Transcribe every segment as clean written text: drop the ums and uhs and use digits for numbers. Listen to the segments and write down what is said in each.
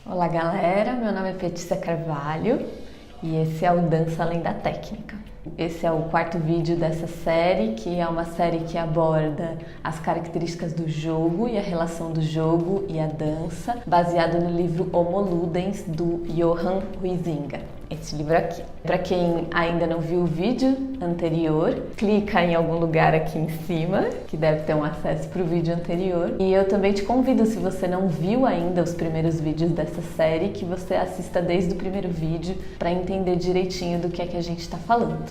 Olá galera, meu nome é Petícia Carvalho e esse é o Dança Além da Técnica. Esse é o quarto vídeo dessa série, que é uma série que aborda as características do jogo e a relação do jogo e a dança, baseado no livro Homo Ludens, do Johan Huizinga. Esse livro aqui. Para quem ainda não viu o vídeo anterior, clica em algum lugar aqui em cima, que deve ter um acesso para o vídeo anterior. E eu também te convido, se você não viu ainda os primeiros vídeos dessa série, que você assista desde o primeiro vídeo para entender direitinho do que é que a gente está falando.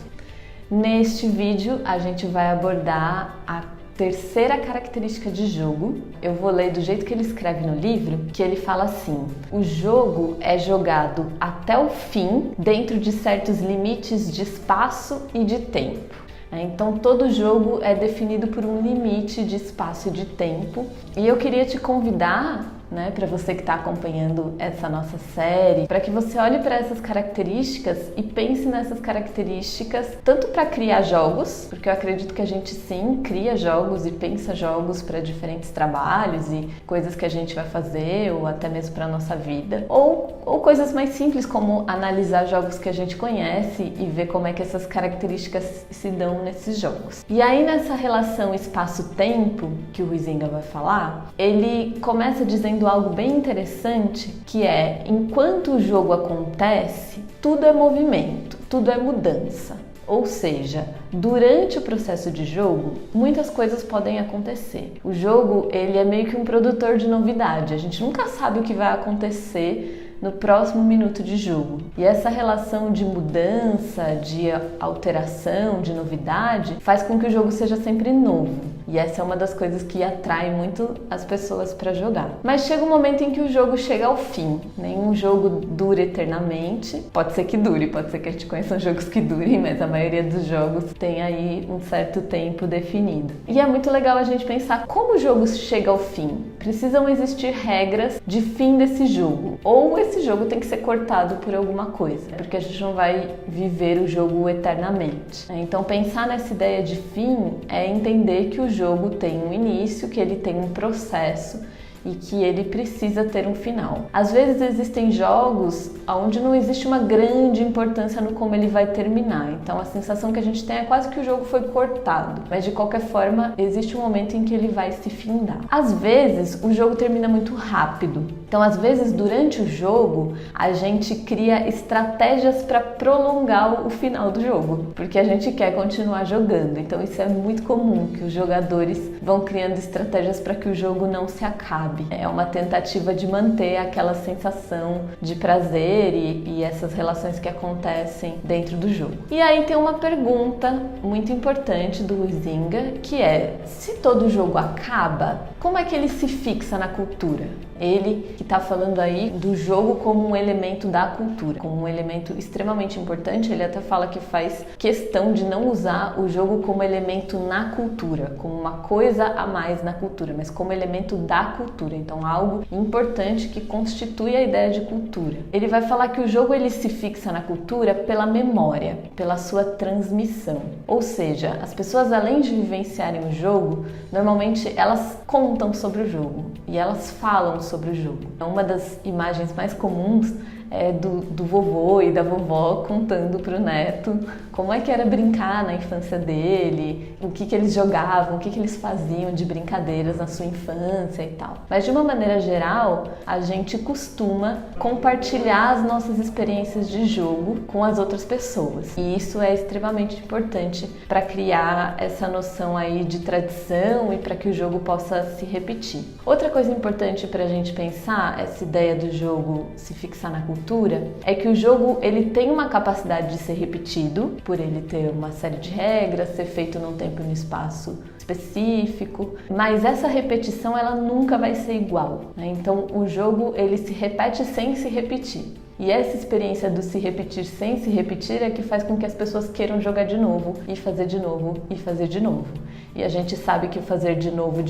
Neste vídeo, a gente vai abordar a terceira característica de jogo. Eu vou ler do jeito que ele escreve no livro, que ele fala assim: o jogo é jogado até o fim dentro de certos limites de espaço e de tempo. Então todo jogo é definido por um limite de espaço e de tempo. E eu queria te convidar, para você que está acompanhando essa nossa série, para que você olhe para essas características e pense nessas características tanto para criar jogos, porque eu acredito que a gente sim cria jogos e pensa jogos para diferentes trabalhos e coisas que a gente vai fazer ou até mesmo para a nossa vida, ou coisas mais simples como analisar jogos que a gente conhece e ver como é que essas características se dão nesses jogos. E aí nessa relação espaço-tempo que o Huizinga vai falar, ele começa dizendo algo bem interessante, que é: enquanto o jogo acontece, tudo é movimento, tudo é mudança. Ou seja, durante o processo de jogo, muitas coisas podem acontecer. O jogo, ele é meio que um produtor de novidade. A gente nunca sabe o que vai acontecer no próximo minuto de jogo. E essa relação de mudança, de alteração, de novidade, faz com que o jogo seja sempre novo. E essa é uma das coisas que atrai muito as pessoas para jogar. Mas chega um momento em que o jogo chega ao fim. Nenhum jogo dura eternamente. Pode ser que dure, pode ser que a gente conheça jogos que durem, mas a maioria dos jogos tem aí um certo tempo definido. E é muito legal a gente pensar como o jogo chega ao fim. Precisam existir regras de fim desse jogo. Ou esse jogo tem que ser cortado por alguma coisa, porque a gente não vai viver o jogo eternamente. Então pensar nessa ideia de fim é entender que o jogo tem um início, que ele tem um processo e que ele precisa ter um final. Às vezes existem jogos onde não existe uma grande importância no como ele vai terminar, então a sensação que a gente tem é quase que o jogo foi cortado, mas de qualquer forma existe um momento em que ele vai se findar. Às vezes o jogo termina muito rápido, então às vezes durante o jogo a gente cria estratégias para prolongar o final do jogo, porque a gente quer continuar jogando. Então isso é muito comum, que os jogadores vão criando estratégias para que o jogo não se acabe. É uma tentativa de manter aquela sensação de prazer e essas relações que acontecem dentro do jogo. E aí tem uma pergunta muito importante do Huizinga, que é: se todo jogo acaba, como é que ele se fixa na cultura? Ele que está falando aí do jogo como um elemento da cultura, como um elemento extremamente importante. Ele até fala que faz questão de não usar o jogo como elemento na cultura, como uma coisa a mais na cultura, mas como elemento da cultura. Então algo importante que constitui a ideia de cultura. Ele vai falar que o jogo ele se fixa na cultura pela memória, pela sua transmissão. Ou seja, as pessoas, além de vivenciarem o jogo, normalmente elas contam sobre o jogo e elas falam sobre o jogo. Uma das imagens mais comuns é do vovô e da vovó contando para o neto como é que era brincar na infância dele, o que eles jogavam, o que eles faziam de brincadeiras na sua infância e tal. Mas de uma maneira geral, a gente costuma compartilhar as nossas experiências de jogo com as outras pessoas. E isso é extremamente importante para criar essa noção aí de tradição e para que o jogo possa se repetir. Outra coisa importante para a gente pensar, essa ideia do jogo se fixar na cultura, é que o jogo ele tem uma capacidade de ser repetido, por ele ter uma série de regras, ser feito num tempo e num espaço específico, mas essa repetição ela nunca vai ser igual, Então o jogo ele se repete sem se repetir. E essa experiência do se repetir sem se repetir é que faz com que as pessoas queiram jogar de novo, e fazer de novo, e fazer de novo. E a gente sabe que fazer de novo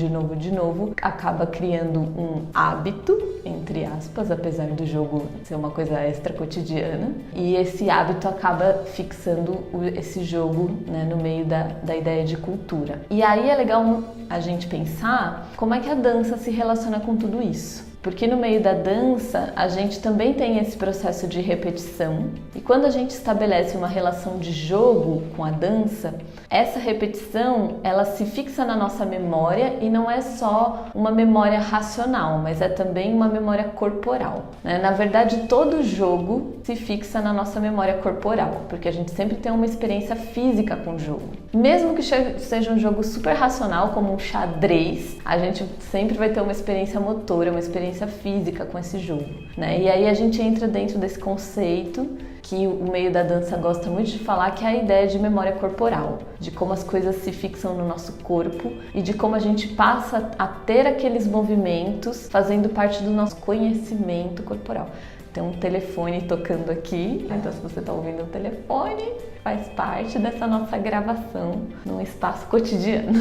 acaba criando um hábito, entre aspas, apesar do jogo ser uma coisa extra cotidiana. E esse hábito acaba fixando esse jogo, no meio da ideia de cultura. E aí é legal a gente pensar como é que a dança se relaciona com tudo isso. Porque no meio da dança, a gente também tem esse processo de repetição. E quando a gente estabelece uma relação de jogo com a dança, essa repetição, ela se fixa na nossa memória e não é só uma memória racional, mas é também uma memória corporal, né? Na verdade, todo jogo se fixa na nossa memória corporal, porque a gente sempre tem uma experiência física com o jogo. Mesmo que seja um jogo super racional, como um xadrez, a gente sempre vai ter uma experiência motora, uma experiência física com esse jogo, né? E aí a gente entra dentro desse conceito que o meio da dança gosta muito de falar, que é a ideia de memória corporal, de como as coisas se fixam no nosso corpo e de como a gente passa a ter aqueles movimentos fazendo parte do nosso conhecimento corporal. Tem um telefone tocando aqui, então se você está ouvindo o telefone, faz parte dessa nossa gravação num espaço cotidiano.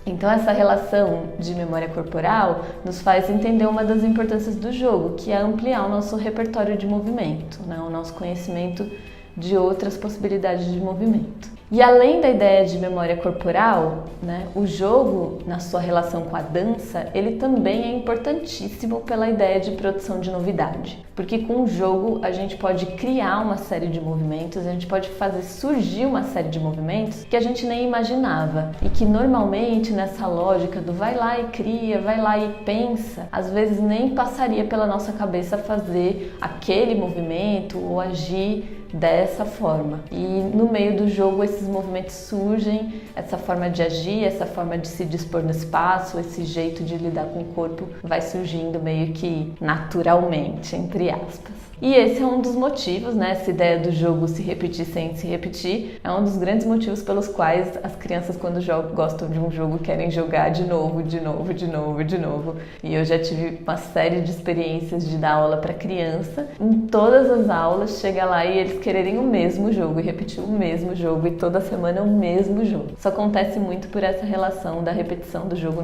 Então essa relação de memória corporal nos faz entender uma das importâncias do jogo, que é ampliar o nosso repertório de movimento, né? O nosso conhecimento de outras possibilidades de movimento. E além da ideia de memória corporal, né, o jogo, na sua relação com a dança, ele também é importantíssimo pela ideia de produção de novidade. Porque com o jogo a gente pode criar uma série de movimentos, a gente pode fazer surgir uma série de movimentos que a gente nem imaginava. E que normalmente nessa lógica do vai lá e cria, vai lá e pensa, às vezes nem passaria pela nossa cabeça fazer aquele movimento ou agir dessa forma. E no meio do jogo esses movimentos surgem, essa forma de agir, essa forma de se dispor no espaço, esse jeito de lidar com o corpo vai surgindo meio que naturalmente, entre aspas. E esse é um dos motivos, né? Essa ideia do jogo se repetir sem se repetir é um dos grandes motivos pelos quais as crianças, quando gostam de um jogo, querem jogar de novo, de novo, de novo, de novo. E eu já tive uma série de experiências de dar aula para criança. Em todas as aulas, chega lá e eles quererem o mesmo jogo e repetir o mesmo jogo e toda semana o mesmo jogo. Isso acontece muito por essa relação da repetição do jogo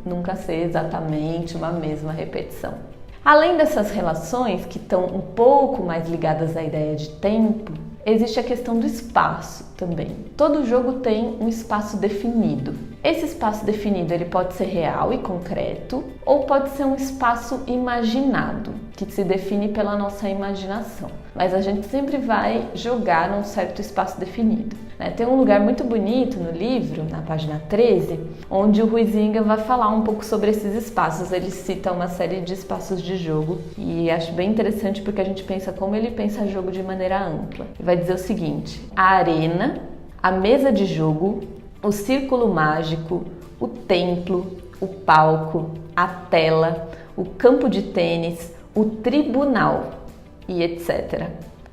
nunca ser exatamente uma mesma repetição. Além dessas relações que estão um pouco mais ligadas à ideia de tempo, existe a questão do espaço também. Todo jogo tem um espaço definido. Esse espaço definido ele pode ser real e concreto ou pode ser um espaço imaginado, que se define pela nossa imaginação. Mas a gente sempre vai jogar num certo espaço definido, né? Tem um lugar muito bonito no livro, na página 13, onde o Huizinga vai falar um pouco sobre esses espaços. Ele cita uma série de espaços de jogo e acho bem interessante porque a gente pensa como ele pensa jogo de maneira ampla. Ele vai dizer o seguinte: a arena, a mesa de jogo, o círculo mágico, o templo, o palco, a tela, o campo de tênis, o tribunal e etc.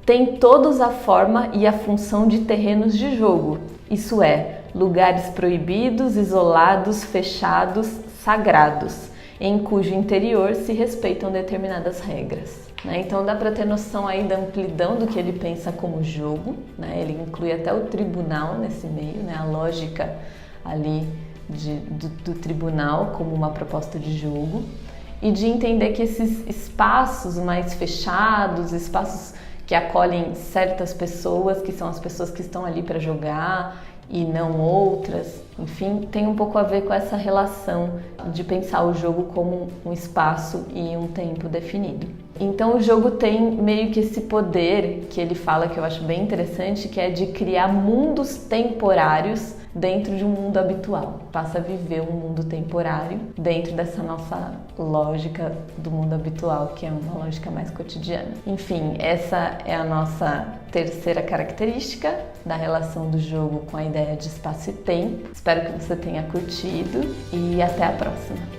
Tem todos a forma e a função de terrenos de jogo, isso é, lugares proibidos, isolados, fechados, sagrados, em cujo interior se respeitam determinadas regras. Então dá para ter noção aí da amplidão do que ele pensa como jogo, né? Ele inclui até o tribunal nesse meio, né? A lógica ali do tribunal como uma proposta de jogo e de entender que esses espaços mais fechados, espaços que acolhem certas pessoas, que são as pessoas que estão ali para jogar e não outras, enfim, tem um pouco a ver com essa relação de pensar o jogo como um espaço e um tempo definido. Então o jogo tem meio que esse poder que ele fala, que eu acho bem interessante, que é de criar mundos temporários dentro de um mundo habitual. Passa a viver um mundo temporário dentro dessa nossa lógica do mundo habitual, que é uma lógica mais cotidiana. Enfim, essa é a nossa terceira característica da relação do jogo com a ideia de espaço e tempo. Espero que você tenha curtido e até a próxima!